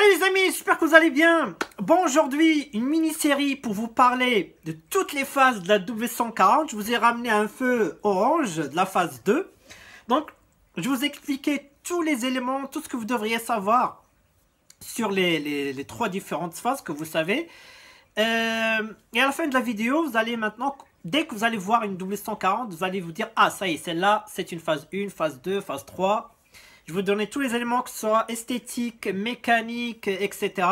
Salut les amis, j'espère que vous allez bien. Bon, aujourd'hui, une mini-série pour vous parler de toutes les phases de la W140. Je vous ai ramené un feu orange de la phase 2. Donc, je vous ai expliqué tous les éléments, tout ce que vous devriez savoir sur les trois différentes phases que vous savez. Et à la fin de la vidéo, vous allez maintenant, dès que vous allez voir une W140, vous allez vous dire, ah ça y est, celle-là, c'est une phase 1, phase 2, phase 3. Je vais vous donner tous les éléments, que ce soit esthétique, mécanique, etc.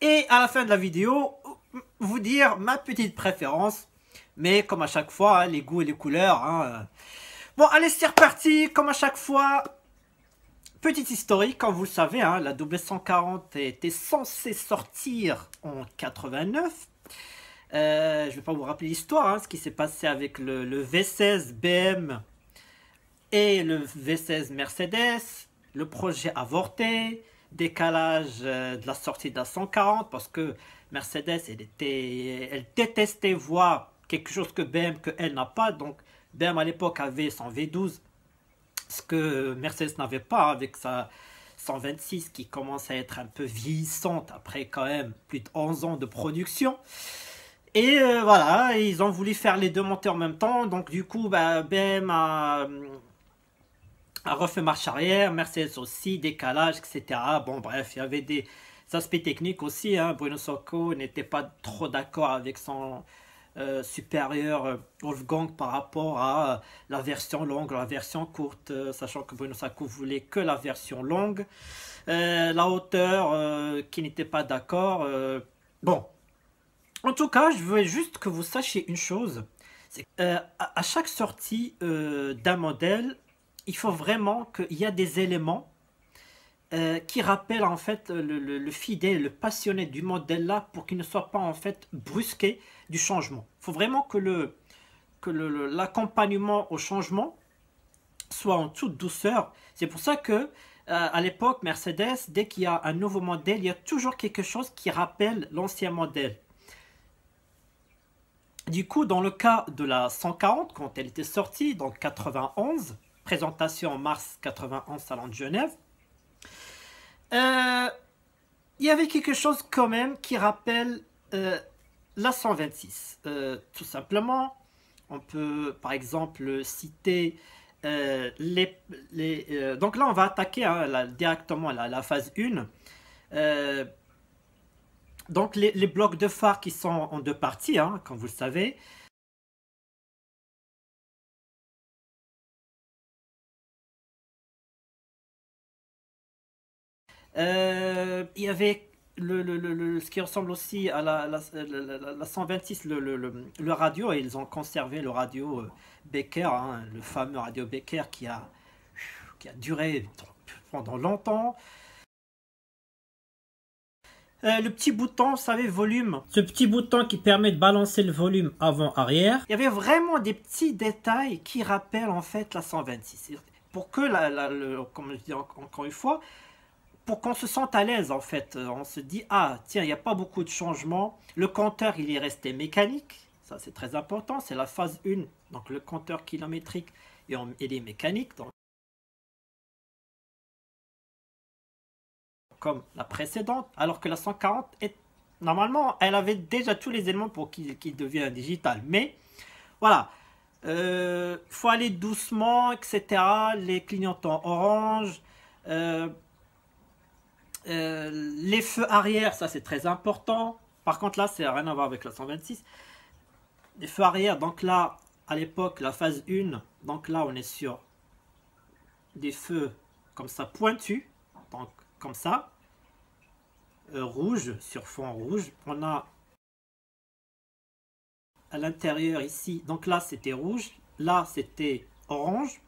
Et à la fin de la vidéo, vous dire ma petite préférence. Mais comme à chaque fois, hein, les goûts et les couleurs. Hein. Bon, allez, c'est reparti. Comme à chaque fois, petite historique. Comme vous le savez, hein, la W140 était censée sortir en 89. Je ne vais pas vous rappeler l'histoire, hein, ce qui s'est passé avec le V16 BM et le V16 Mercedes, le projet avorté, décalage de la sortie de la 140 parce que Mercedes, elle détestait voir quelque chose que elle n'a pas. Donc BM à l'époque avait son V12, ce que Mercedes n'avait pas avec sa 126 qui commence à être un peu vieillissante après quand même plus de 11 ans de production. Et voilà, ils ont voulu faire les deux moteurs en même temps. Donc du coup, BM a refait marche arrière, Mercedes aussi, décalage, etc. Bon bref, il y avait des aspects techniques aussi. Hein. Bruno Socco n'était pas trop d'accord avec son supérieur Wolfgang par rapport à la version longue, la version courte, sachant que Bruno Socco voulait que la version longue. La hauteur qui n'était pas d'accord. Bon, en tout cas, je veux juste que vous sachiez une chose. C'est à chaque sortie d'un modèle, il faut vraiment qu'il y a des éléments qui rappellent en fait le fidèle, le passionné du modèle là pour qu'il ne soit pas en fait brusqué du changement. Il faut vraiment que l'accompagnement au changement soit en toute douceur. C'est pour ça que à l'époque Mercedes, dès qu'il y a un nouveau modèle, il y a toujours quelque chose qui rappelle l'ancien modèle. Du coup, dans le cas de la 140, quand elle était sortie, donc 91, présentation en mars 91, Salon de Genève, il y avait quelque chose quand même qui rappelle la 126. Tout simplement, on peut par exemple citer donc là on va attaquer hein, directement la phase 1. Donc les blocs de phare qui sont en deux parties, hein, comme vous le savez. Il y avait ce qui ressemble aussi à la 126, le radio, et ils ont conservé le radio Becker, hein, le fameux radio Becker qui a duré pendant longtemps. Le petit bouton, vous savez, volume. Ce petit bouton qui permet de balancer le volume avant-arrière. Il y avait vraiment des petits détails qui rappellent en fait la 126. Pour que, comme je dis encore une fois, pour qu'on se sente à l'aise en fait. On se dit, ah tiens, il n'y a pas beaucoup de changements. Le compteur, il est resté mécanique. Ça, c'est très important. C'est la phase 1. Donc le compteur kilométrique, il est mécanique. Donc, comme la précédente, alors que la 140 normalement elle avait déjà tous les éléments pour qu'il devienne digital, mais voilà, faut aller doucement, etc. Les clignotants orange, les feux arrière, ça c'est très important. Par contre là c'est rien à voir avec la 126. Les feux arrière, donc là à l'époque la phase 1, donc là on est sur des feux comme ça pointus, donc comme ça, rouge sur fond rouge. On a à l'intérieur ici, donc là c'était rouge, là c'était orange.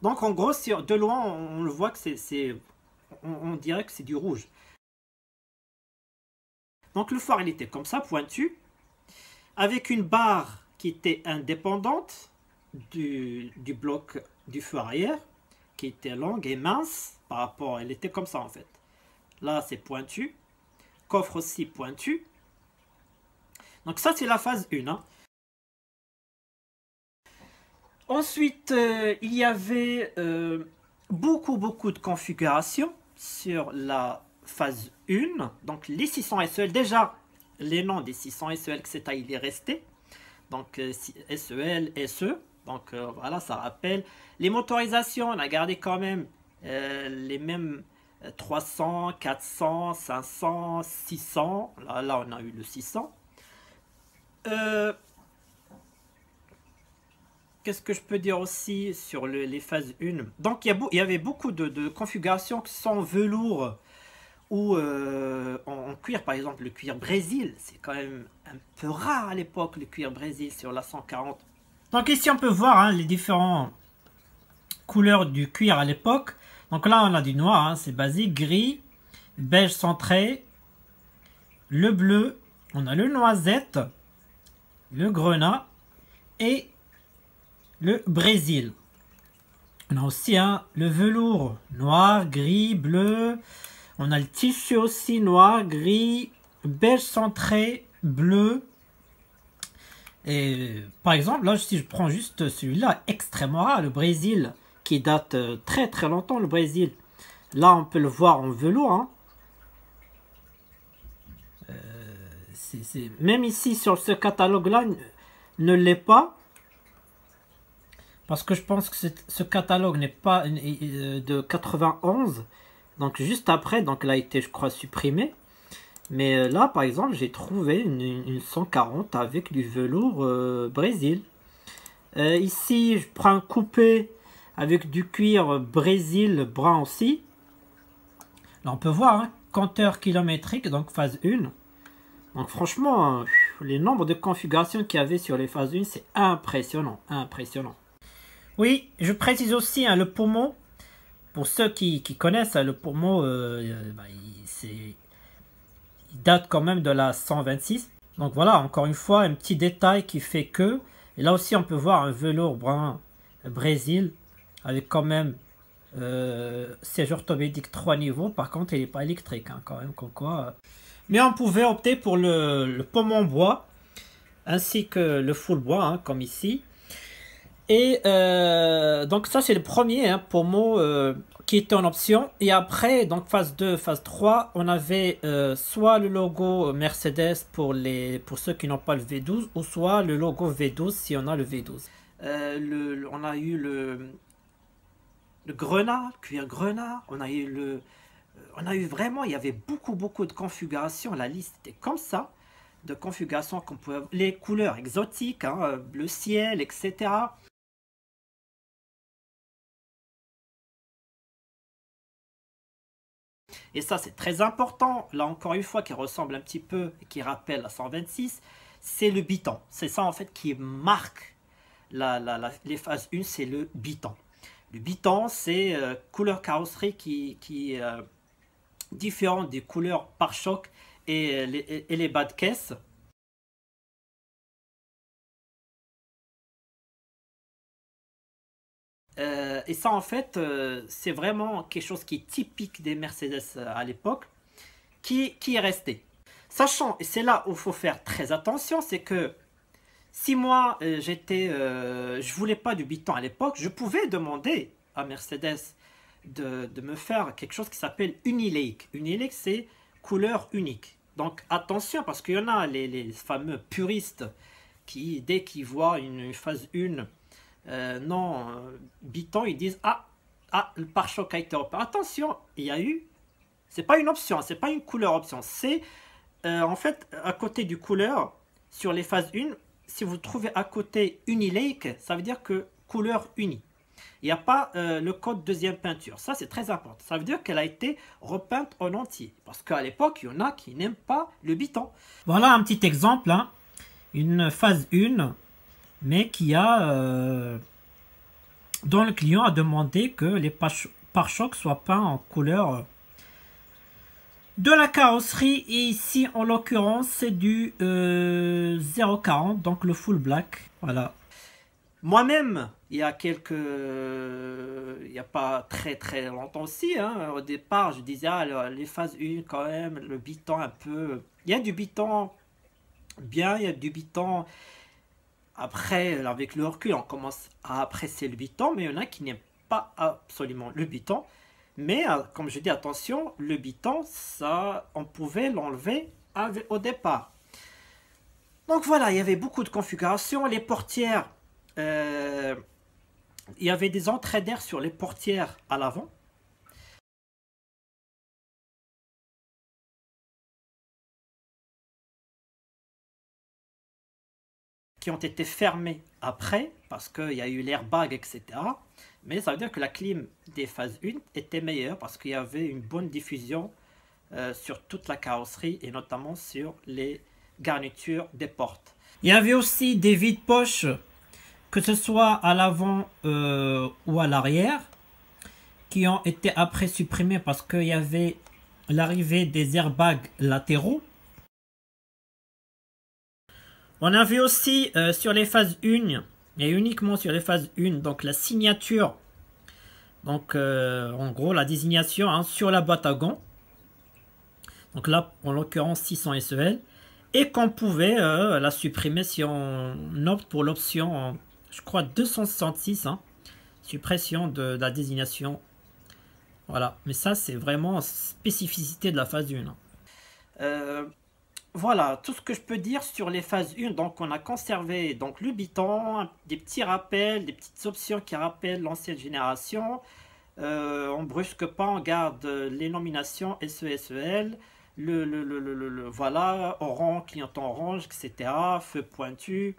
Donc en gros, de loin on le voit que on dirait que c'est du rouge. Donc le phare il était comme ça, pointu, avec une barre qui était indépendante du bloc du feu arrière, qui était longue et mince par rapport, elle était comme ça en fait. Là c'est pointu, coffre aussi pointu. Donc ça c'est la phase 1. Hein. Ensuite il y avait beaucoup de configurations sur la phase 1, donc les 600 SEL, déjà les noms des 600 SEL, etc. il est resté, donc SEL, SE, donc voilà, ça rappelle. Les motorisations, on a gardé quand même les mêmes 300, 400, 500, 600, là on a eu le 600. Qu'est-ce que je peux dire aussi sur les phases 1? Donc il y avait beaucoup de configurations qui sont en velours ou en cuir, par exemple le cuir Brésil, c'est quand même un peu rare à l'époque le cuir Brésil sur la 140. Donc ici on peut voir hein, les différentes couleurs du cuir à l'époque. Donc là on a du noir, hein, c'est basique, gris, beige centré, le bleu, on a le noisette, le grenat et le Brésil. On a aussi hein, le velours noir, gris, bleu. On a le tissu aussi noir, gris, beige centré, bleu. Et par exemple, là, si je prends juste celui-là, extrêmement rare, le Brésil, qui date très très longtemps, le Brésil. Là, on peut le voir en velours. Hein. Même ici, sur ce catalogue-là, ne l'est pas. Parce que je pense que ce catalogue n'est pas de 91. Donc juste après, donc il a été, je crois, supprimé. Mais là, par exemple, j'ai trouvé une 140 avec du velours Brésil. Ici, je prends un coupé avec du cuir Brésil brun aussi. Là, on peut voir, hein, compteur kilométrique, donc phase 1. Donc franchement, les nombres de configurations qu'il y avait sur les phases 1, c'est impressionnant, impressionnant. Oui, je précise aussi hein, le pommeau. Pour ceux qui connaissent, hein, le pommeau, il date quand même de la 126. Donc voilà, encore une fois, un petit détail qui fait que... Et là aussi, on peut voir un velours brun Brésil avec quand même siège orthopédique 3 niveaux. Par contre, il n'est pas électrique, hein, quand même, comme quoi... Mais on pouvait opter pour le pommeau en bois, ainsi que le full bois, hein, comme ici. Et donc ça c'est le premier hein, pommeau qui était en option. Et après, donc phase 2, phase 3, on avait soit le logo Mercedes pour ceux qui n'ont pas le V12, ou soit le logo V12 si on a le V12. On a eu le grenat, cuir grenat, on a eu vraiment, il y avait beaucoup de configurations, la liste était comme ça, de configurations qu'on pouvait, les couleurs exotiques, hein, bleu ciel, etc. Et ça, c'est très important. Là, encore une fois, qui ressemble un petit peu, qui rappelle la 126, c'est le biton. C'est ça, en fait, qui marque les phases 1, c'est le biton. Le biton, c'est couleur carrosserie qui est différente des couleurs pare-choc et les bas de caisse. Et ça, en fait, c'est vraiment quelque chose qui est typique des Mercedes à l'époque, qui est resté. Sachant, et c'est là où il faut faire très attention, c'est que si moi, je voulais pas du biton à l'époque, je pouvais demander à Mercedes de me faire quelque chose qui s'appelle Unilake. Unilake, c'est couleur unique. Donc attention, parce qu'il y en a les fameux puristes qui, dès qu'ils voient une phase 1, biton, ils disent le pare-choc a été repéré. Attention, il y a eu, c'est pas une option, c'est pas une couleur option, c'est en fait à côté du couleur sur les phases 1, si vous trouvez à côté Unilake, ça veut dire que couleur unie. Il n'y a pas le code deuxième peinture, ça c'est très important, ça veut dire qu'elle a été repeinte en entier, parce qu'à l'époque il y en a qui n'aiment pas le biton. Voilà un petit exemple, hein. Une phase 1 mais qui a dont le client a demandé que les pare-chocs soient peints en couleur de la carrosserie, et ici en l'occurrence c'est du 040, donc le full black. Voilà. Moi-même, il y a pas très longtemps aussi, hein, au départ je disais les phases 1 quand même, le biton un peu, il y a du biton bien, il y a du biton. Après, avec le recul, on commence à apprécier le biton, mais il y en a qui n'aiment pas absolument le biton. Mais comme je dis, attention, le biton, ça, on pouvait l'enlever au départ. Donc voilà, il y avait beaucoup de configurations. Les portières, il y avait des entrées d'air sur les portières à l'avant. Qui ont été fermées après, parce qu'il y a eu l'airbag, etc. Mais ça veut dire que la clim des phases 1 était meilleure, parce qu'il y avait une bonne diffusion sur toute la carrosserie, et notamment sur les garnitures des portes. Il y avait aussi des vides-poches, que ce soit à l'avant ou à l'arrière, qui ont été après supprimés parce qu'il y avait l'arrivée des airbags latéraux. On avait aussi sur les phases 1, et uniquement sur les phases 1, donc la signature, donc en gros la désignation hein, sur la boîte à gants. Donc là, en l'occurrence 600 SEL. Et qu'on pouvait la supprimer si on opte pour l'option, je crois 266, hein, suppression de la désignation. Voilà, mais ça c'est vraiment spécificité de la phase 1. Voilà, tout ce que je peux dire sur les phases 1. Donc on a conservé donc, le biton, des petits rappels, des petites options qui rappellent l'ancienne génération. On brusque pas, on garde les nominations SE, SEL. Voilà, orange, clignotant orange, etc. Feu pointu.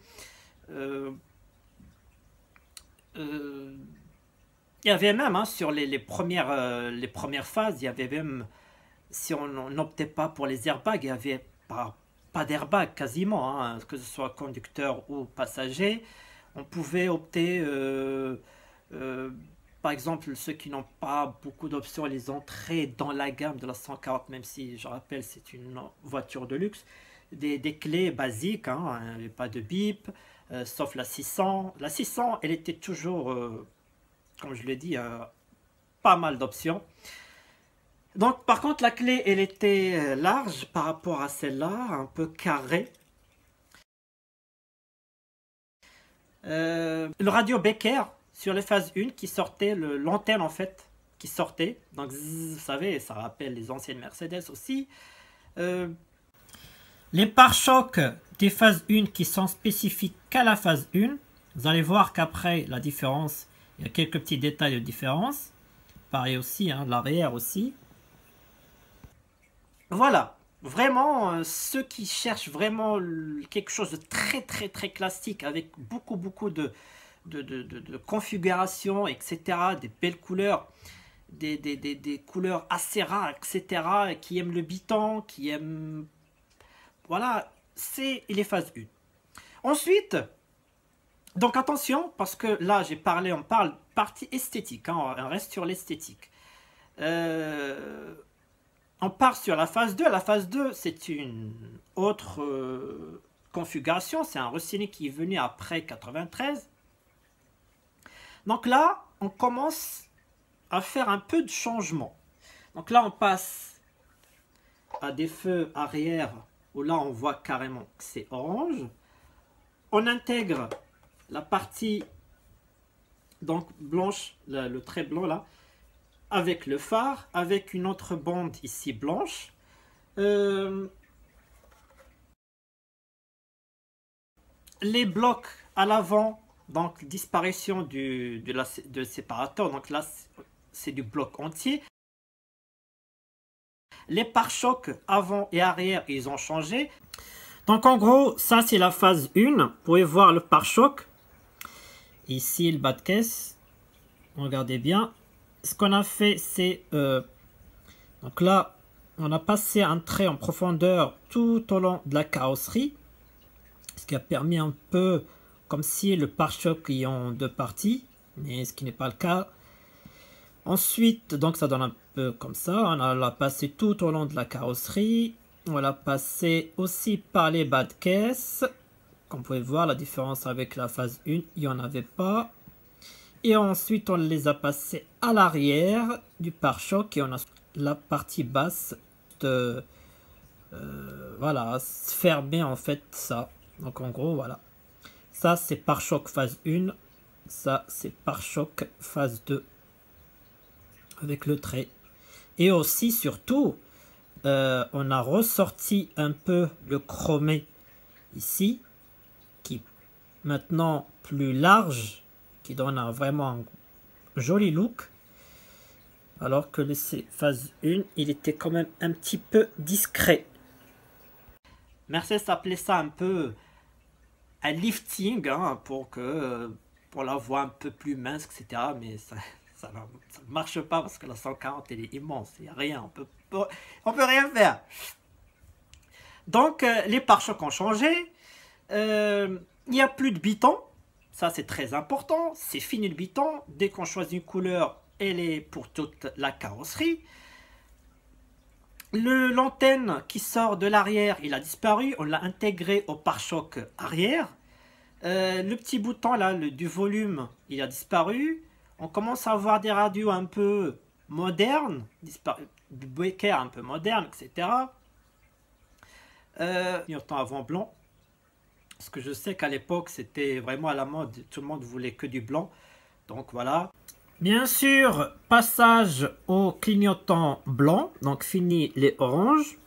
Il y avait même hein, sur les premières phases, il y avait même, si on n'optait pas pour les airbags, il y avait pas d'airbag quasiment, hein, que ce soit conducteur ou passager. On pouvait opter, par exemple, ceux qui n'ont pas beaucoup d'options, les entrées dans la gamme de la 140, même si je rappelle c'est une voiture de luxe, des clés basiques, hein, il n'y avait pas de bip, sauf la 600. La 600, elle était toujours, comme je l'ai dit, pas mal d'options. Donc par contre la clé elle était large par rapport à celle-là, un peu carrée. Le radio Becker sur les phases 1 qui sortait, l'antenne en fait qui sortait. Donc vous savez, ça rappelle les anciennes Mercedes aussi. Les pare-chocs des phases 1 qui sont spécifiques qu'à la phase 1. Vous allez voir qu'après la différence, il y a quelques petits détails de différence. Pareil aussi, hein, l'arrière aussi. Voilà, vraiment, ceux qui cherchent vraiment quelque chose de très très très classique avec beaucoup de configurations, etc., des belles couleurs, des couleurs assez rares, etc., qui aiment le biton, qui aiment... Voilà, c'est les phases 1. Ensuite, donc attention, parce que là j'ai parlé, on parle partie esthétique, hein, on reste sur l'esthétique. On part sur la phase 2. La phase 2, c'est une autre configuration. C'est un Rossini qui est venu après 93. Donc là, on commence à faire un peu de changement. Donc là, on passe à des feux arrière où là, on voit carrément que c'est orange. On intègre la partie donc blanche, le trait blanc là, avec le phare, avec une autre bande ici blanche. Les blocs à l'avant, donc disparition de séparateur, donc là c'est du bloc entier. Les pare-chocs avant et arrière, ils ont changé. Donc en gros, ça c'est la phase 1. Vous pouvez voir le pare-choc. Ici le bas de caisse. Regardez bien. Ce qu'on a fait, c'est... donc là, on a passé un trait en profondeur tout au long de la carrosserie. Ce qui a permis un peu, comme si le pare-choc y en deux parties. Mais ce qui n'est pas le cas. Ensuite, donc ça donne un peu comme ça. On l'a passé tout au long de la carrosserie. On l'a passé aussi par les bas de caisse. Comme vous pouvez voir, la différence avec la phase 1, il n'y en avait pas. Et ensuite, on les a passés à l'arrière du pare-choc et on a la partie basse de voilà, fermer en fait ça. Donc en gros, voilà. Ça, c'est pare-choc phase 1. Ça, c'est pare-choc phase 2. avec le trait. Et aussi, surtout, on a ressorti un peu le chromé ici, qui est maintenant plus large, qui donne vraiment un joli look. Alors que le phase 1, il était quand même un petit peu discret. Mercedes appelait ça un peu un lifting, hein, pour la voix un peu plus mince, etc. Mais ça ne marche pas parce que la 140 elle est immense, il n'y a rien, on peut rien faire. Donc les pare-chocs ont changé, il n'y a plus de biton, ça c'est très important, c'est fini le biton, dès qu'on choisit une couleur, elle est pour toute la carrosserie. L'antenne qui sort de l'arrière, il a disparu, on l'a intégré au pare-choc arrière. Le petit bouton là, du volume, il a disparu. On commence à avoir des radios un peu modernes, du Becker un peu moderne, etc. Clignotant avant blanc. Parce que je sais qu'à l'époque, c'était vraiment à la mode. Tout le monde voulait que du blanc. Donc voilà. Bien sûr, passage au clignotant blanc. Donc fini les oranges.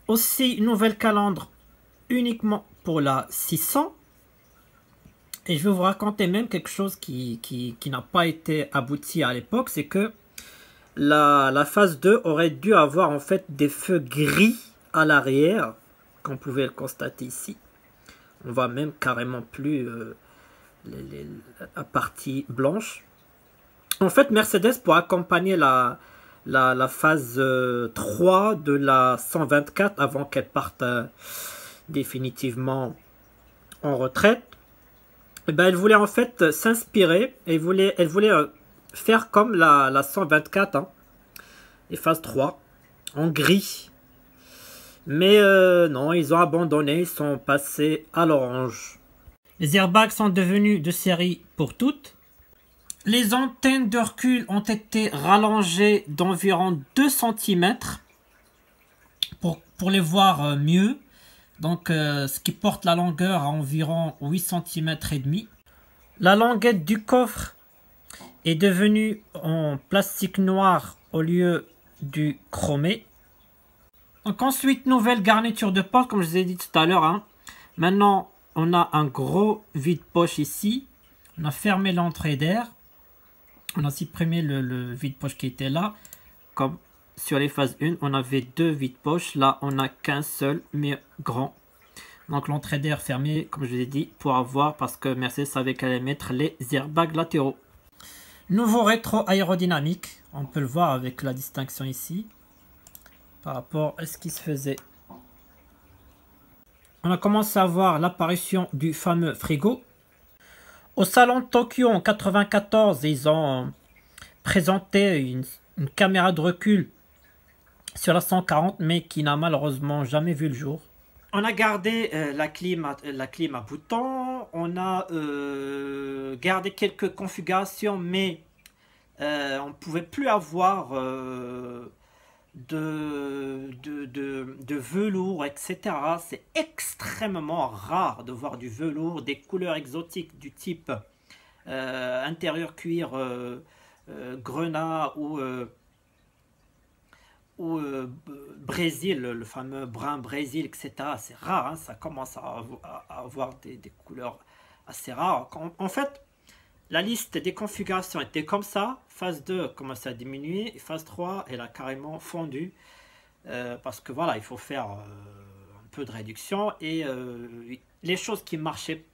Aussi, une nouvelle calandre uniquement pour la 600. Et je vais vous raconter même quelque chose qui n'a pas été abouti à l'époque. C'est que la phase 2 aurait dû avoir en fait des feux gris à l'arrière. Comme vous pouvez le constater ici. On voit même carrément plus la partie blanche. En fait, Mercedes, pour accompagner la phase 3 de la 124 avant qu'elle parte définitivement en retraite, eh ben, elle voulait en fait s'inspirer et elle voulait faire comme la 124, hein, et phase 3 en gris. Mais non, ils ont abandonné, ils sont passés à l'orange. Les airbags sont devenus de série pour toutes. Les antennes de recul ont été rallongées d'environ 2 cm pour les voir mieux. Donc, ce qui porte la longueur à environ 8 cm et demi. La languette du coffre est devenue en plastique noir au lieu du chromé. Donc ensuite, nouvelle garniture de porte, comme je vous ai dit tout à l'heure, hein. Maintenant, on a un gros vide-poche ici. On a fermé l'entrée d'air. On a supprimé le vide-poche qui était là. Comme sur les phases 1, on avait 2 vide-poches. Là, on n'a qu'un seul, mais grand. Donc l'entrée d'air fermée, comme je vous ai dit, pour avoir, parce que Mercedes savait qu'elle allait mettre les airbags latéraux. Nouveau rétro aérodynamique. On peut le voir avec la distinction ici. Par rapport à ce qui se faisait. On a commencé à voir l'apparition du fameux frigo. Au salon de Tokyo en 94, ils ont présenté une caméra de recul sur la 140, mais qui n'a malheureusement jamais vu le jour. On a gardé la clim à boutons, on a gardé quelques configurations, mais on ne pouvait plus avoir de velours, etc. C'est extrêmement rare de voir du velours, des couleurs exotiques du type intérieur cuir grenat ou Brésil, le fameux brun Brésil, etc. C'est rare, hein, ça commence à avoir des couleurs assez rares. En fait, la liste des configurations était comme ça. Phase 2 commence à diminuer. Et phase 3, elle a carrément fondu. Parce que voilà, il faut faire un peu de réduction. Et les choses qui marchaient,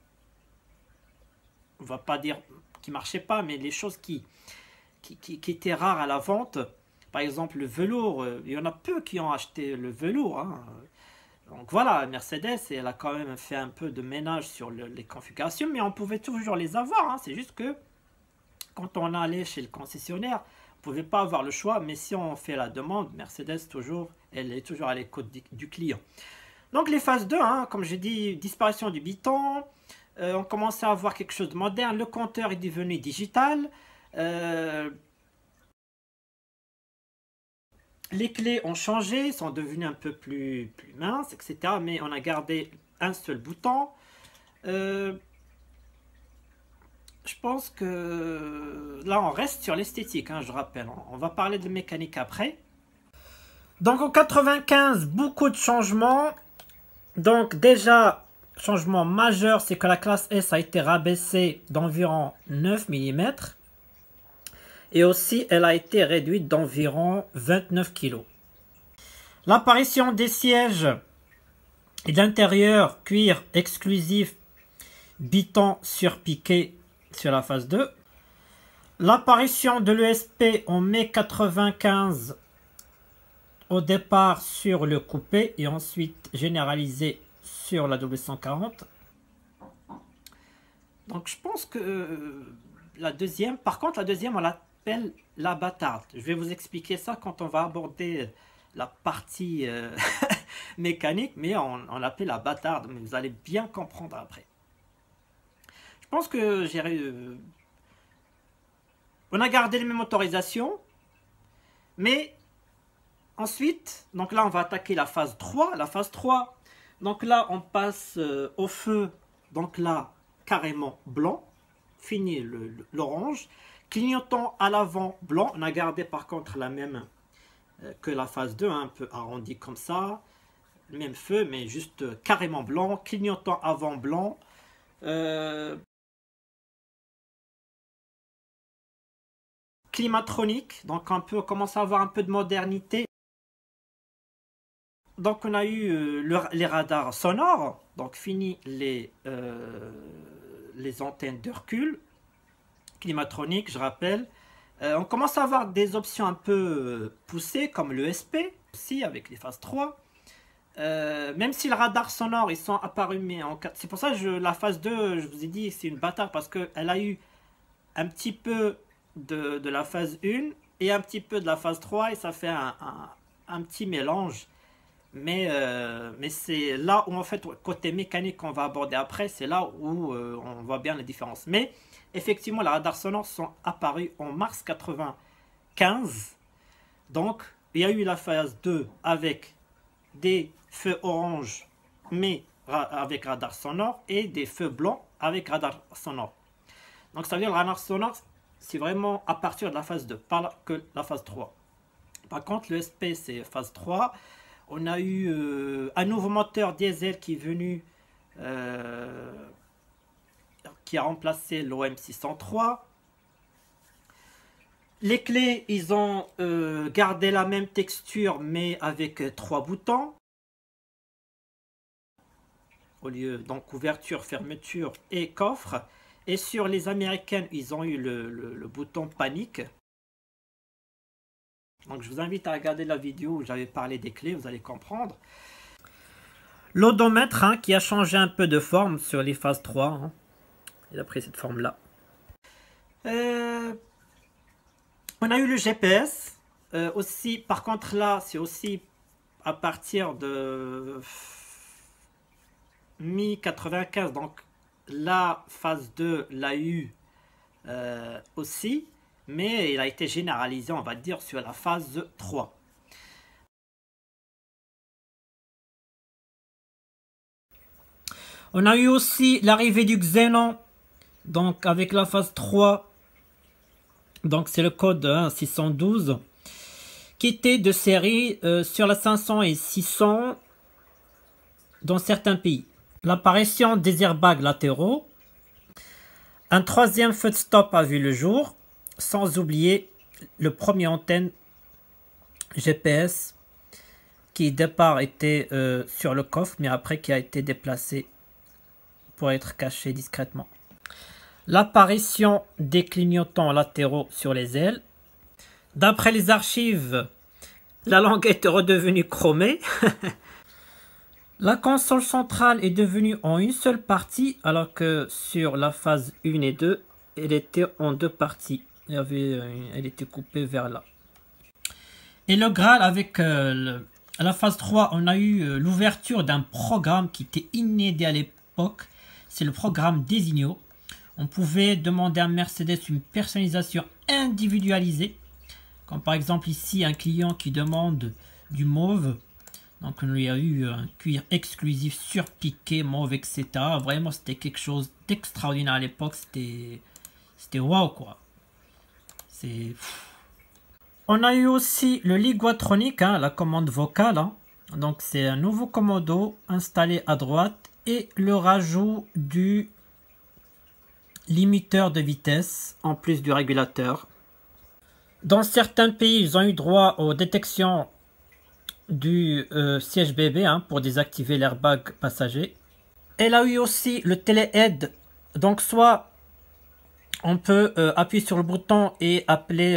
on va pas dire qui marchaient pas, mais les choses qui étaient rares à la vente, par exemple le velours, il y en a peu qui ont acheté le velours, hein. Donc voilà, Mercedes, elle a quand même fait un peu de ménage sur les configurations, mais on pouvait toujours les avoir, hein. C'est juste que quand on allait chez le concessionnaire, on ne pouvait pas avoir le choix, mais si on fait la demande, Mercedes, toujours, elle est toujours à l'écoute du client. Donc les phases 2, hein, comme j'ai dit, disparition du biton, on commençait à avoir quelque chose de moderne, le compteur est devenu digital, les clés ont changé, sont devenues un peu plus minces, etc. Mais on a gardé un seul bouton. je pense que là, on reste sur l'esthétique, hein, je rappelle. On va parler de mécanique après. Donc, en 95, beaucoup de changements. Donc, déjà, changement majeur, c'est que la classe S a été rabaissée d'environ 9 mm. Et aussi, elle a été réduite d'environ 29 kg. L'apparition des sièges et d'intérieur cuir exclusif biton surpiqué sur la phase 2. L'apparition de l'ESP en mai 95 au départ sur le coupé et ensuite généralisé sur la W140. Donc je pense que la deuxième, par contre la deuxième on l'appelle la bâtarde. Je vais vous expliquer ça quand on va aborder la partie mécanique, mais on l'appelle la bâtarde, mais vous allez bien comprendre après. Je pense que on a gardé les mêmes motorisations, mais ensuite, donc là on va attaquer la phase 3. La phase 3, donc là on passe au feu, donc là carrément blanc, fini l'orange, clignotant à l'avant blanc. On a gardé par contre la même que la phase 2, hein, un peu arrondi comme ça, le même feu mais juste carrément blanc, clignotant avant blanc. Climatronique, donc on peut commencer à avoir un peu de modernité. Donc on a eu les radars sonores, donc fini les antennes de recul, climatronique, je rappelle. On commence à avoir des options un peu poussées comme l'ESP, aussi avec les phases 3. Même si le radar sonore, ils sont apparus, mais en 4. C'est pour ça que la phase 2, je vous ai dit, c'est une bâtarde parce qu'elle a eu un petit peu de la phase 1 et un petit peu de la phase 3 et ça fait un petit mélange. Mais c'est là où en fait côté mécanique qu'on va aborder après, c'est là où on voit bien les différences. Mais effectivement les radars sonores sont apparus en mars 95. Donc il y a eu la phase 2 avec des feux orange mais avec radar sonore et des feux blancs avec radar sonore. Donc ça veut dire le radar sonore c'est vraiment à partir de la phase 2, pas que la phase 3. Par contre le SP c'est phase 3. On a eu un nouveau moteur diesel qui est venu, qui a remplacé l'OM 603. Les clés, ils ont gardé la même texture, mais avec 3 boutons. Au lieu, donc, ouverture, fermeture et coffre. Et sur les américaines, ils ont eu le bouton panique. Donc je vous invite à regarder la vidéo où j'avais parlé des clés, vous allez comprendre. L'odomètre hein, qui a changé un peu de forme sur les phases 3. Hein. Il a pris cette forme-là. On a eu le GPS. Aussi, par contre là, c'est aussi à partir de mi-95. Donc la phase 2 l'a eu aussi. Mais il a été généralisé, on va dire, sur la phase 3. On a eu aussi l'arrivée du Xenon, donc avec la phase 3. Donc c'est le code 612, qui était de série sur la 500 et 600 dans certains pays. L'apparition des airbags latéraux. Un troisième feu de stop a vu le jour. Sans oublier le premier antenne GPS qui au départ était sur le coffre mais après qui a été déplacé pour être caché discrètement. L'apparition des clignotants latéraux sur les ailes. D'après les archives, la langue est redevenue chromée. La console centrale est devenue en une seule partie alors que sur la phase 1 et 2, elle était en deux parties. Elle était coupée vers là. Et le Graal avec la phase 3, on a eu l'ouverture d'un programme qui était inédit à l'époque. C'est le programme Designo. On pouvait demander à Mercedes une personnalisation individualisée. Comme par exemple ici un client qui demande du mauve. Donc on lui a eu un cuir exclusif surpiqué, mauve, etc. Vraiment c'était quelque chose d'extraordinaire à l'époque. C'était C'était waouh quoi. C'est... On a eu aussi le Liguatronic, hein, la commande vocale. Hein. Donc c'est un nouveau commodo installé à droite et le rajout du limiteur de vitesse en plus du régulateur. Dans certains pays, ils ont eu droit aux détections du siège bébé hein, pour désactiver l'airbag passager. Elle a eu aussi le télé-aide. Donc soit on peut appuyer sur le bouton et appeler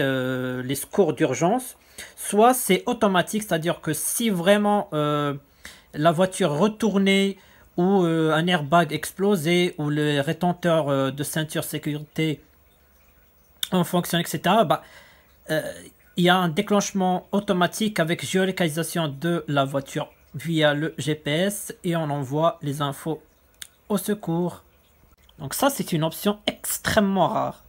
les secours d'urgence, soit c'est automatique, c'est-à-dire que si vraiment la voiture retournait ou un airbag explosé ou le rétenteur de ceinture sécurité en fonction, etc., bah, il y a un déclenchement automatique avec géolocalisation de la voiture via le GPS et on envoie les infos au secours. Donc ça, c'est une option extrêmement rare.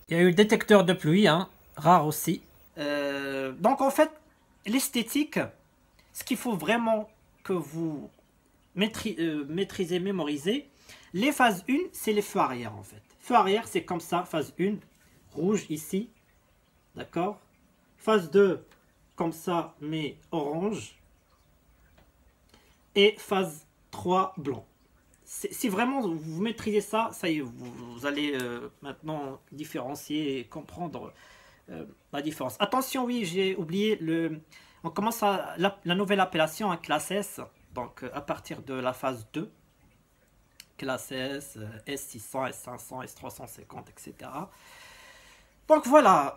Il y a eu le détecteur de pluie, hein, rare aussi. Donc en fait, l'esthétique, ce qu'il faut vraiment que vous maîtrisez, mémorisez, les phases 1, c'est les feux arrière en fait. Feu arrière, c'est comme ça, phase 1, rouge ici, d'accord. Phase 2, comme ça, mais orange. Et phase 3, blanc. Si vraiment vous maîtrisez ça, ça y est, vous allez maintenant différencier et comprendre la différence. Attention, oui, j'ai oublié, on commence à la nouvelle appellation, hein, classe S, donc à partir de la phase 2, classe S, S600, S500, S350, etc. Donc voilà,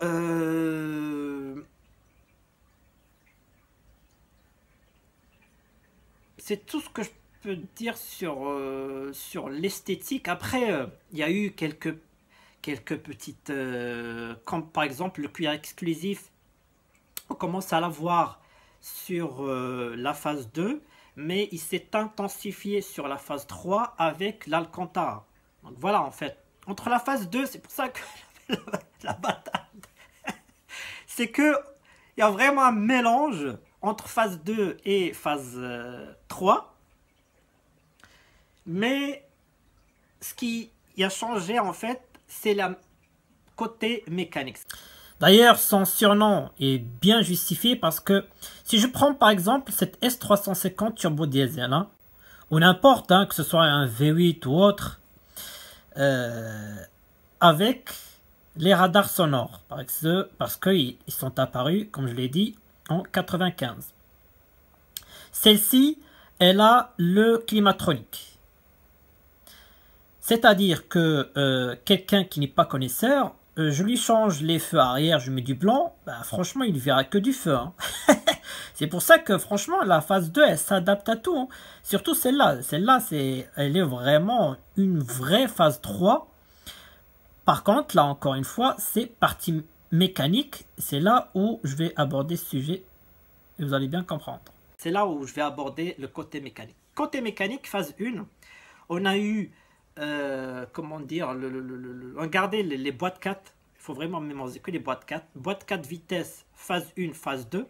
c'est tout ce que je peux dire sur l'esthétique. Après, il y a eu quelques petites, comme par exemple le cuir exclusif, on commence à l'avoir sur la phase 2, mais il s'est intensifié sur la phase 3 avec l'Alcantara. Donc voilà, en fait, entre la phase 2, c'est pour ça que la bataille, c'est que il y a vraiment un mélange entre phase 2 et phase 3. Mais ce qui a changé en fait, c'est le côté mécanique. D'ailleurs, son surnom est bien justifié parce que si je prends par exemple cette S350 turbo diesel, hein, ou n'importe, hein, que ce soit un V8 ou autre, avec les radars sonores, parce qu'ils sont apparus, comme je l'ai dit, en 95. Celle-ci, elle a le climatronique. C'est-à-dire que quelqu'un qui n'est pas connaisseur, je lui change les feux arrière, je mets du blanc, bah, franchement, il ne verra que du feu. Hein. C'est pour ça que, franchement, la phase 2, elle s'adapte à tout. Hein. Surtout celle-là. Celle-là, elle est vraiment une vraie phase 3. Par contre, là, encore une fois, c'est partie mécanique. C'est là où je vais aborder ce sujet. Et vous allez bien comprendre. C'est là où je vais aborder le côté mécanique. Côté mécanique, phase 1, on a eu... comment dire, regardez les boîtes 4, il faut vraiment mémoriser que les boîtes 4. Boîte 4 vitesse, phase 1, phase 2.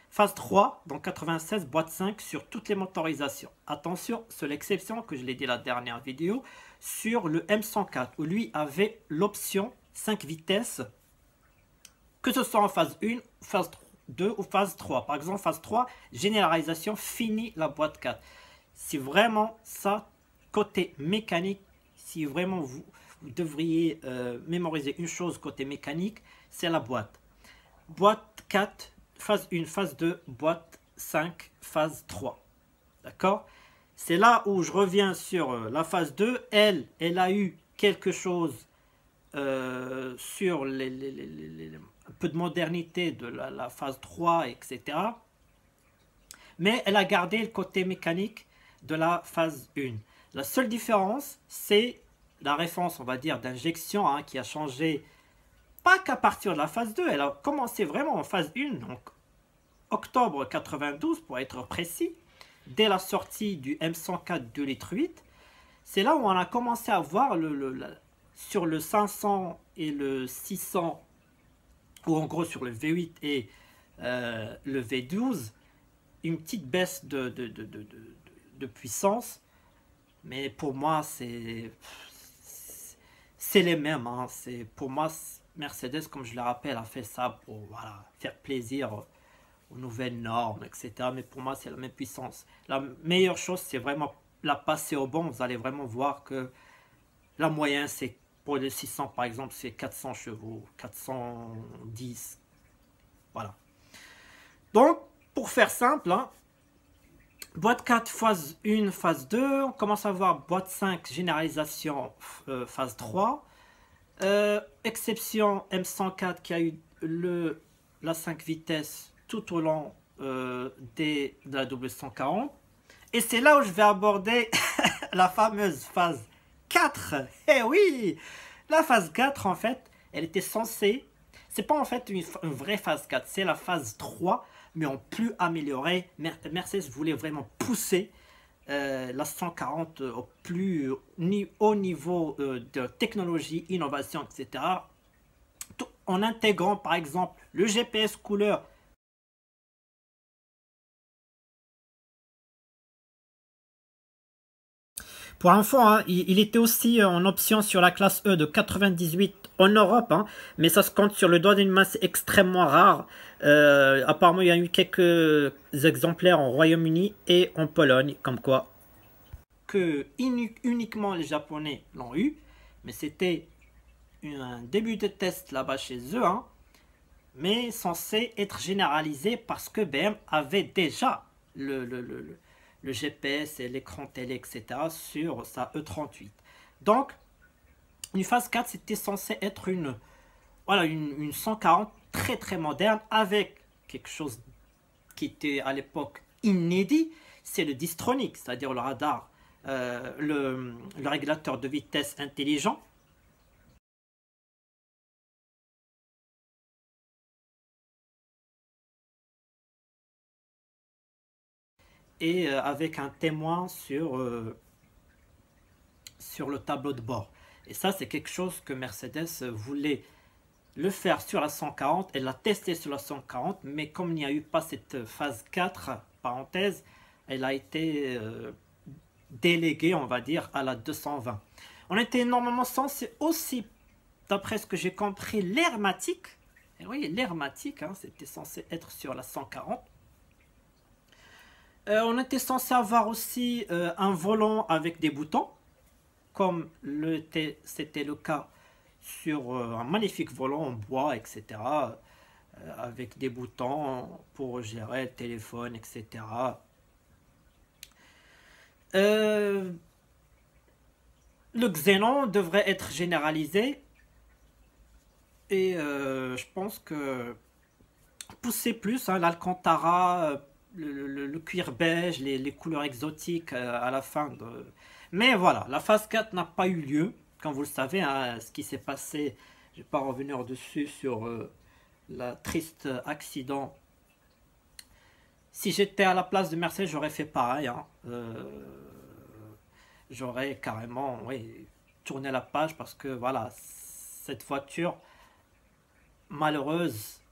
Phase 3, donc 96, boîte 5 sur toutes les motorisations. Attention, c'est l'exception que je l'ai dit la dernière vidéo, sur le M104, où lui avait l'option 5 vitesses, que ce soit en phase 1, phase 2 ou phase 3. Par exemple, phase 3, généralisation, fini la boîte 4. C'est vraiment ça. Côté mécanique, si vraiment vous devriez mémoriser une chose côté mécanique, c'est la boîte. Boîte 4, phase 1, phase 2, boîte 5, phase 3. D'accord? C'est là où je reviens sur la phase 2. Elle a eu quelque chose sur un peu de modernité de la phase 3, etc. Mais elle a gardé le côté mécanique de la phase 1. La seule différence, c'est la référence, on va dire, d'injection hein, qui a changé, pas qu'à partir de la phase 2, elle a commencé vraiment en phase 1, donc octobre 92 pour être précis, dès la sortie du M104 2,8 litres. C'est là où on a commencé à voir sur le 500 et le 600, ou en gros sur le V8 et le V12, une petite baisse de puissance. Mais pour moi, c'est les mêmes. Hein. Pour moi, Mercedes, comme je le rappelle, a fait ça pour voilà, faire plaisir aux nouvelles normes, etc. Mais pour moi, c'est la même puissance. La meilleure chose, c'est vraiment la passer au bon. Vous allez vraiment voir que la moyenne, c'est pour les 600, par exemple, c'est 400 chevaux, 410. Voilà. Donc, pour faire simple, hein, boîte 4, phase 1, phase 2. On commence à voir boîte 5, généralisation, phase 3. Exception M104 qui a eu la 5 vitesses tout au long de la W140. Et c'est là où je vais aborder la fameuse phase 4. Eh oui, la phase 4, en fait, elle était censée... C'est pas en fait une vraie phase 4, c'est la phase 3, mais en plus améliorée. Mercedes voulait vraiment pousser la 140 au plus haut niveau de technologie, innovation, etc. En intégrant par exemple le GPS couleur. Pour info, hein, il était aussi en option sur la classe E de 98 en Europe, hein, mais ça se compte sur le doigt d'une main, c'est extrêmement rare. Apparemment, il y a eu quelques exemplaires en Royaume-Uni et en Pologne, comme quoi que uniquement les Japonais l'ont eu, mais c'était un début de test là-bas chez eux, hein, mais censé être généralisé parce que BM avait déjà le GPS et l'écran télé, etc. sur sa E38. Donc, une phase 4, c'était censé être voilà, une 140 très très moderne avec quelque chose qui était à l'époque inédit, c'est le Distronic, c'est-à-dire le radar, le régulateur de vitesse intelligent. Et avec un témoin sur le tableau de bord. Et ça, c'est quelque chose que Mercedes voulait le faire sur la 140. Elle l'a testé sur la 140, mais comme il n'y a eu pas cette phase 4, parenthèse, elle a été déléguée, on va dire, à la 220. On était normalement censé aussi, d'après ce que j'ai compris, l'hermatique. Et oui, l'hermatique, hein, c'était censé être sur la 140. On était censé avoir aussi un volant avec des boutons, comme c'était le cas sur un magnifique volant en bois, etc. Avec des boutons pour gérer le téléphone, etc. Le xénon devrait être généralisé. Et je pense que pousser plus, hein, l'Alcantara... Le cuir beige, les couleurs exotiques à la fin. Mais voilà, la phase 4 n'a pas eu lieu. Comme vous le savez, hein, ce qui s'est passé, je ne vais pas revenir dessus sur la triste accident. Si j'étais à la place de Mercedes, j'aurais fait pareil. Hein. J'aurais carrément tourné la page parce que voilà, cette voiture malheureuse,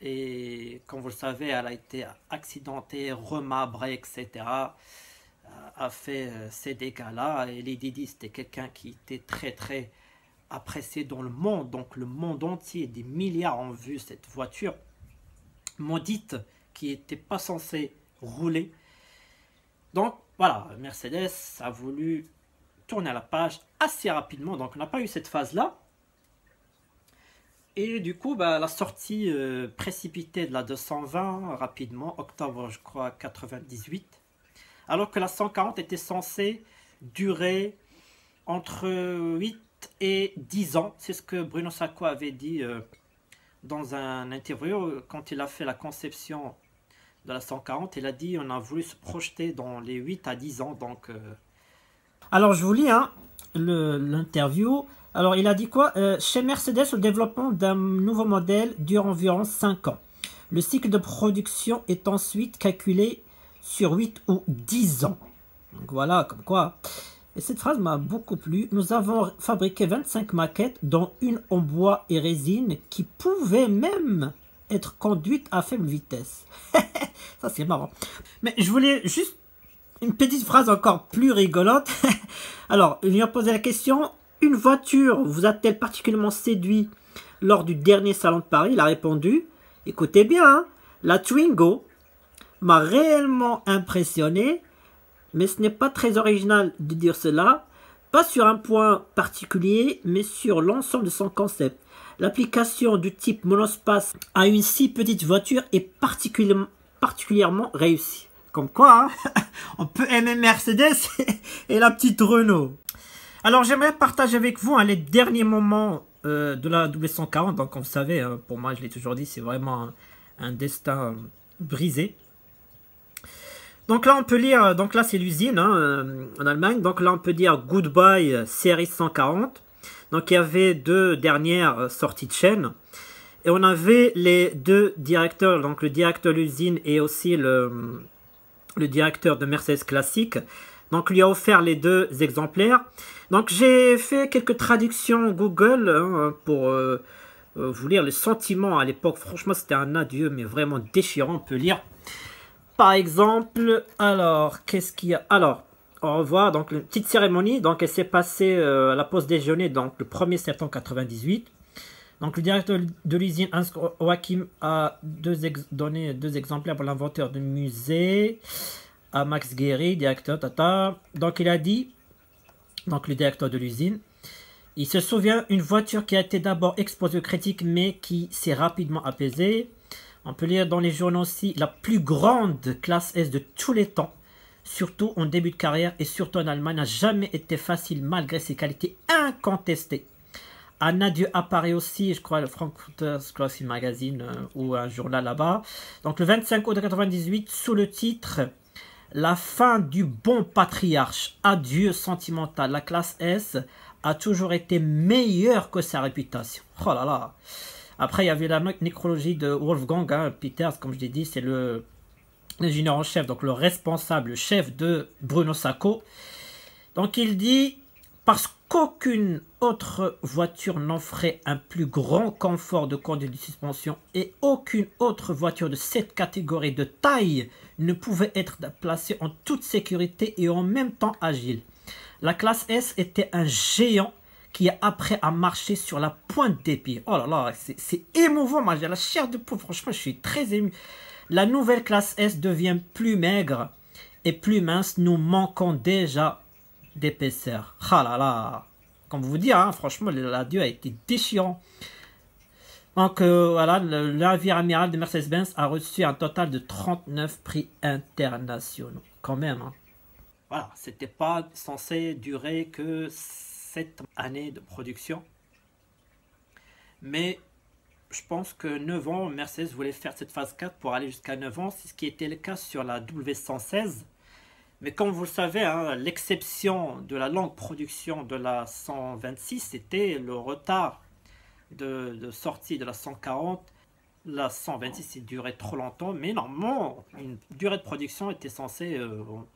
et comme vous le savez, elle a été accidentée, remabrée, etc. A fait ces dégâts-là. Et Lady Di, c'était quelqu'un qui était très très apprécié dans le monde. Donc le monde entier, des milliards ont vu cette voiture maudite qui n'était pas censée rouler. Donc voilà, Mercedes a voulu tourner à la page assez rapidement. Donc on n'a pas eu cette phase-là. Et du coup, la sortie précipitée de la 220 rapidement, octobre je crois 98, alors que la 140 était censée durer entre 8 et 10 ans. C'est ce que Bruno Sacco avait dit dans un interview quand il a fait la conception de la 140. Il a dit on a voulu se projeter dans les 8 à 10 ans. Donc, alors je vous lis hein, l'interview. Alors, il a dit quoi? Chez Mercedes, le développement d'un nouveau modèle dure environ 5 ans. Le cycle de production est ensuite calculé sur 8 ou 10 ans. Donc voilà, comme quoi. Et cette phrase m'a beaucoup plu. Nous avons fabriqué 25 maquettes, dont une en bois et résine, qui pouvaient même être conduites à faible vitesse. Ça, c'est marrant. Mais je voulais juste une petite phrase encore plus rigolote. Alors, il lui a posé la question... une voiture vous a-t-elle particulièrement séduit lors du dernier salon de Paris? Il a répondu, écoutez bien, hein, la Twingo m'a réellement impressionné, mais ce n'est pas très original de dire cela, pas sur un point particulier, mais sur l'ensemble de son concept. L'application du type monospace à une si petite voiture est particulièrement réussie. Comme quoi, hein, on peut aimer Mercedes et la petite Renault. Alors j'aimerais partager avec vous les derniers moments de la W140. Donc comme vous savez, pour moi je l'ai toujours dit, c'est vraiment un destin brisé. Donc là on peut lire, donc là c'est l'usine en Allemagne. Donc là on peut dire Goodbye série 140. Donc il y avait deux dernières sorties de chaîne. Et on avait les deux directeurs, donc le directeur de l'usine et aussi le directeur de Mercedes classique. Donc lui a offert les deux exemplaires. Donc j'ai fait quelques traductions Google pour vous lire les sentiments à l'époque. Franchement c'était un adieu mais vraiment déchirant, on peut lire. Par exemple, alors qu'est-ce qu'il y a? Alors, au revoir, donc une petite cérémonie, donc elle s'est passée à la pause déjeuner, donc le 1er septembre 98. Donc le directeur de l'usine Hans Joachim a donné deux exemplaires pour l'inventeur du musée à Max Guéry, directeur Tata. Donc il a dit, donc le directeur de l'usine, il se souvient une voiture qui a été d'abord exposée aux critiques mais qui s'est rapidement apaisée. On peut lire dans les journaux aussi la plus grande classe S de tous les temps, surtout en début de carrière et surtout en Allemagne, n'a jamais été facile malgré ses qualités incontestées. Un adieu apparaît aussi, je crois, le Frankfurter Classic Magazine ou un journal là-bas. Donc le 25 août 1998, sous le titre La fin du bon patriarche, adieu sentimental. La classe S a toujours été meilleure que sa réputation. Oh là là. Après, il y avait la nécrologie de Wolfgang Peters, comme je l'ai dit, c'est l'ingénieur en chef, donc le responsable, le chef de Bruno Sacco. Donc il dit, parce qu'aucune autre voiture n'offrait un plus grand confort de conduite de suspension et aucune autre voiture de cette catégorie de taille ne pouvait être placée en toute sécurité et en même temps agile. La classe S était un géant qui après a marché sur la pointe des pieds. Oh là là, c'est émouvant, moi j'ai la chair de poule, franchement je suis très ému. La nouvelle classe S devient plus maigre et plus mince, nous manquons déjà d'épaisseur. Ah là là, comme vous dire, hein, franchement l'adieu a été déchirant. Donc voilà, le navire amiral de Mercedes-Benz a reçu un total de 39 prix internationaux, quand même. Hein. Voilà, c'était pas censé durer que 7 années de production. Mais je pense que 9 ans, Mercedes voulait faire cette phase 4 pour aller jusqu'à 9 ans. C'est ce qui était le cas sur la W116. Mais comme vous le savez, hein, l'exception de la longue production de la 126, c'était le retard de sortie de la 140. La 126, il durait trop longtemps, mais normalement, une durée de production était censée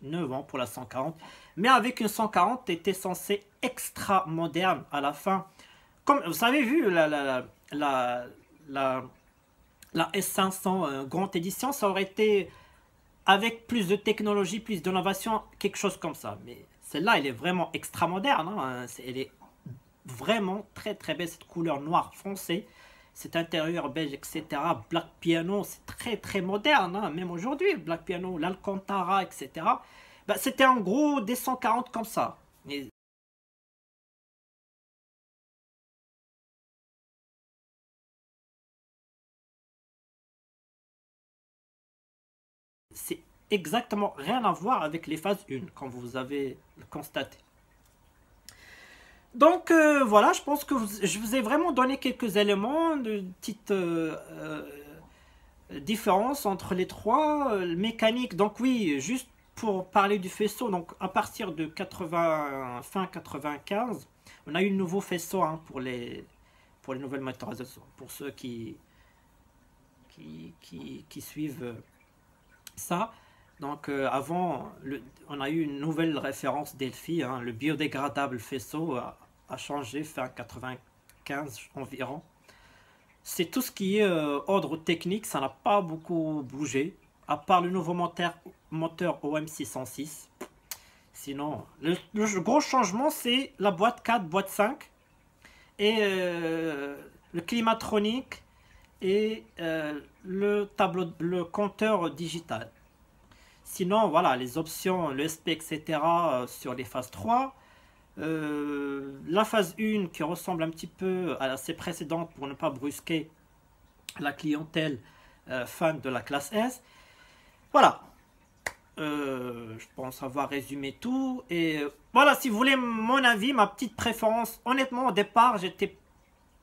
9 ans pour la 140. Mais avec une 140, était censée extra moderne à la fin. Comme vous avez vu, la S500 grande édition, ça aurait été avec plus de technologie, plus d'innovation, quelque chose comme ça. Mais celle-là, elle est vraiment extra moderne. Hein. Elle est vraiment très très belle, cette couleur noire foncée. Cet intérieur beige, etc. Black Piano, c'est très très moderne, hein. Même aujourd'hui, Black Piano, l'Alcantara, etc. Bah, c'était en gros des 140 comme ça. C'est exactement rien à voir avec les phases 1, comme vous avez constaté. Donc voilà, je pense que je vous ai vraiment donné quelques éléments de petites différences entre les trois. Mécanique, donc oui, juste pour parler du faisceau, donc à partir de fin 95, on a eu un nouveau faisceau hein, pour les nouvelles motorisations. Pour ceux qui suivent ça. Donc avant, on a eu une nouvelle référence Delphi, hein, le biodégradable faisceau a changé fin 95 environ. C'est tout ce qui est ordre technique, ça n'a pas beaucoup bougé, à part le nouveau moteur OM606. Sinon, le gros changement, c'est la boîte 4, boîte 5 et le climatronique et le compteur digital. Sinon, voilà, les options, le SP, etc. Sur les phases 3. La phase 1 qui ressemble un petit peu à ses précédentes pour ne pas brusquer la clientèle fan de la classe S. Voilà. Je pense avoir résumé tout. Et voilà, si vous voulez mon avis, ma petite préférence. Honnêtement, au départ,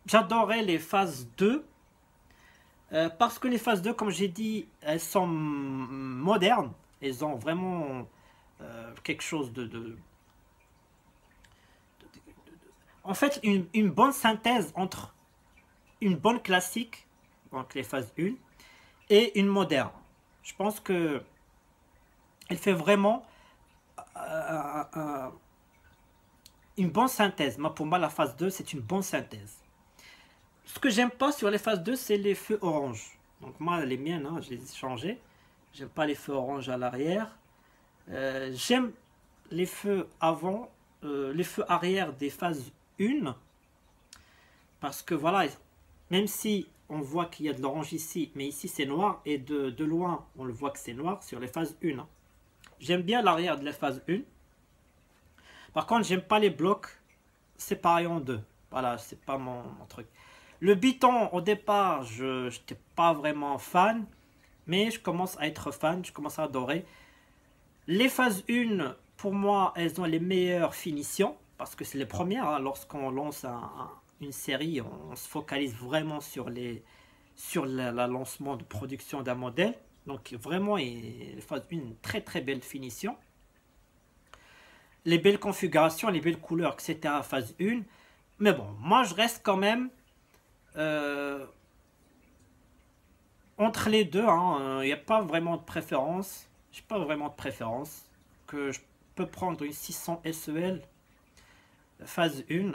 j'adorais les phases 2. Parce que les phases 2, comme j'ai dit, elles sont modernes. Elles ont vraiment quelque chose en fait, une bonne synthèse entre une bonne classique, donc les phases 1, et une moderne. Je pense que elle fait vraiment une bonne synthèse. Pour moi, la phase 2, c'est une bonne synthèse. Ce que j'aime pas sur les phases 2, c'est les feux orange. Donc moi, les miennes, hein, je les ai changés. J'aime pas les feux orange à l'arrière. J'aime les feux avant, les feux arrière des phases 1. Parce que voilà, même si on voit qu'il y a de l'orange ici, mais ici c'est noir, et de loin, on le voit que c'est noir sur les phases 1. Hein. J'aime bien l'arrière de la phase 1. Par contre, j'aime pas les blocs séparés en deux. Voilà, c'est pas mon truc. Le biton, au départ, je n'étais pas vraiment fan. Mais je commence à être fan, je commence à adorer. Les phases 1, pour moi, elles ont les meilleures finitions. Parce que c'est les premières. Hein, lorsqu'on lance une série, on se focalise vraiment sur le lancement de production d'un modèle. Donc vraiment, les phases 1, une très très belle finition. Les belles configurations, les belles couleurs, etc. Phase 1. Mais bon, moi je reste quand même entre les deux. Il n'y a pas vraiment de préférence. Je n'ai pas vraiment de préférence. Que je peux prendre une 600 SEL phase 1.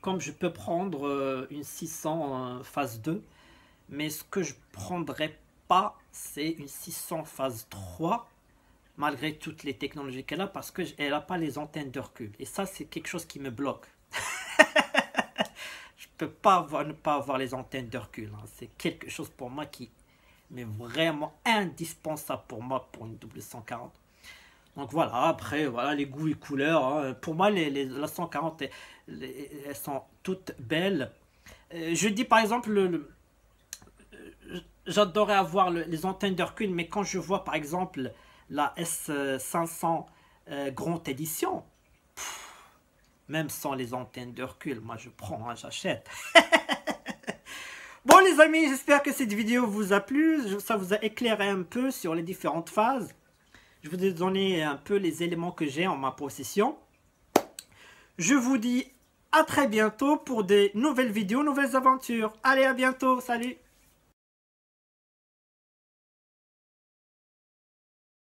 Comme je peux prendre une 600 phase 2. Mais ce que je ne prendrais pas, c'est une 600 phase 3. Malgré toutes les technologies qu'elle a, parce qu'elle n'a pas les antennes de recul. Et ça, c'est quelque chose qui me bloque. Je ne peux pas ne pas avoir les antennes de recul. Hein. C'est quelque chose pour moi qui est vraiment indispensable pour moi pour une W140. Donc voilà, après, voilà les goûts et couleurs. Hein. Pour moi, la 140, elles sont toutes belles. Je dis par exemple, j'adorais avoir les antennes de recul, mais quand je vois par exemple la S500 Grande Édition, même sans les antennes de recul, moi je prends, hein, j'achète. Bon les amis, j'espère que cette vidéo vous a plu, ça vous a éclairé un peu sur les différentes phases. Je vous ai donné un peu les éléments que j'ai en ma possession. Je vous dis à très bientôt pour des nouvelles vidéos, nouvelles aventures. Allez, à bientôt, salut!